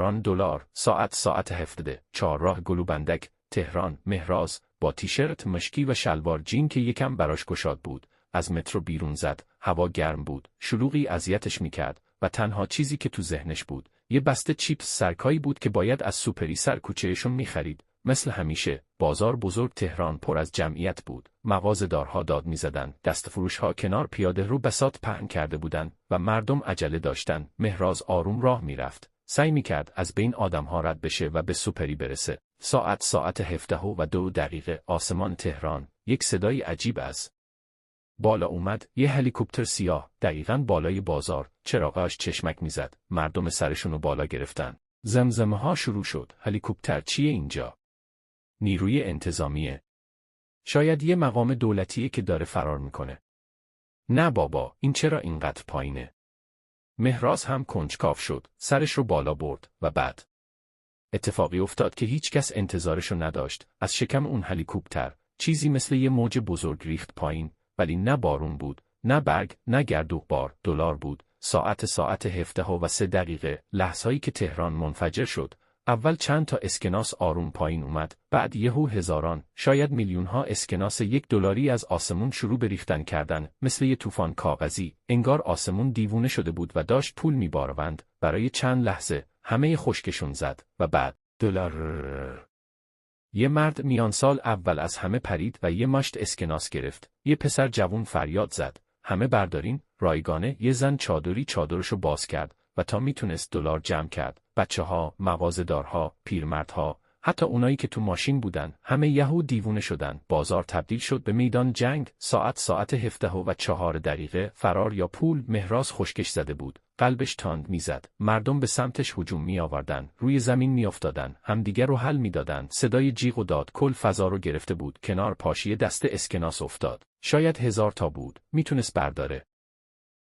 $1000 ساعت 17 چهارراه گلوبندک تهران. مهراز با تیشرت مشکی و شلوار جین که یکم براش گشاد بود از مترو بیرون زد. هوا گرم بود، شلوغی اذیتش میکرد و تنها چیزی که تو ذهنش بود یه بسته چیپس سرکایی بود که باید از سوپری سر کوچهشون میخرید. مثل همیشه بازار بزرگ تهران پر از جمعیت بود. مغازه‌دارها داد میزدن، دستفروشها کنار پیاده رو بساط پهن کرده بودن و مردم عجله داشتن. مهراز آروم راه میرفت، سعی میکرد از بین آدمها رد بشه و به سوپری برسه. ساعت 17:02 آسمان تهران. یک صدای عجیب از بالا اومد. یه هلیکوپتر سیاه دقیقاً بالای بازار. چراغاش چشمک میزد. مردم سرشونو بالا گرفتن. زمزمه ها شروع شد. هلیکوپتر چیه اینجا؟ نیروی انتظامیه. شاید یه مقام دولتیه که داره فرار میکنه. نه بابا، این چرا اینقدر پایینه؟ مهراز هم کنجکاو شد. سرش رو بالا برد و بعد اتفاقی افتاد که هیچ کس انتظارشو نداشت. از شکم اون هلیکوپتر چیزی مثل یه موج بزرگ ریخت پایین، ولی نه بارون بود، نه برگ، نه گردوغبار. $. بود. ساعت 17:03 لحظه‌ای که تهران منفجر شد. اول چند تا اسکناس آروم پایین اومد، بعد یهو هزاران، شاید میلیون‌ها اسکناس $1 از آسمون شروع به ریختن کردن، مثل یه طوفان کاغذی. انگار آسمون دیوونه شده بود و داشت پول میباروند. برای چند لحظه همه خشکشون زد و بعد $. یه مرد میانسال اول از همه پرید و یه مشت اسکناس گرفت. یه پسر جوون فریاد زد همه بردارین. رایگانه یه زن چادرشو باز کرد و تا میتونست $. جمع کرد. بچه‌ها، مغازه‌دارها، پیرمردها، حتی اونایی که تو ماشین بودن، همه یهو دیوونه شدن. بازار تبدیل شد به میدان جنگ. ساعت 17:04 فرار یا پول. مهراز خشکش زده بود. قلبش تاند میزد. مردم به سمتش هجوم میآوردن، روی زمین میافتادن، همدیگر رو حل میدادن. صدای جیغ و داد کل فضا رو گرفته بود. کنار پاشیه دست اسکناس افتاد. شاید 1000 تا بود. میتونست برداره.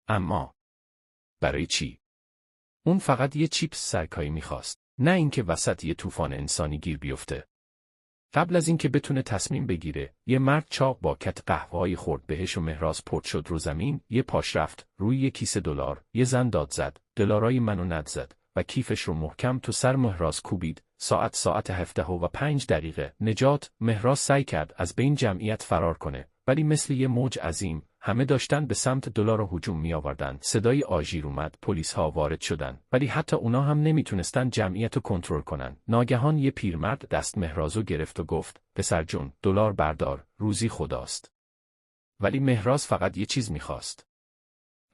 اما برای چی؟ اون فقط یه چیپس سرکایی میخواست، نه اینکه وسط یه طوفان انسانی گیر بیفته. قبل از اینکه بتونه تصمیم بگیره، یه مرد چاق با کت قهوه‌ای خورد بهش و مهراز پرت شد رو زمین. یه پاش رفت روی یه کیسه $. یه زن داد زد $. منو ند زد و کیفش رو محکم تو سر مهراز کوبید. ساعت 17:05 نجات. مهراز سعی کرد از بین جمعیت فرار کنه، ولی مثل یه موج عظیم همه داشتن به سمت $. هجوم می آوردن. صدای آژیر اومد. پلیس‌ها وارد شدن، ولی حتی اونا هم نمیتونستن جمعیت رو کنترل کنن. ناگهان یه پیرمرد دست مهرازو گرفت و گفت پسر جون، $. بردار، روزی خداست. ولی مهراز فقط یه چیز میخواست.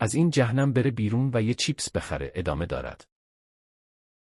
از این جهنم بره بیرون و یه چیپس بخره. ادامه دارد.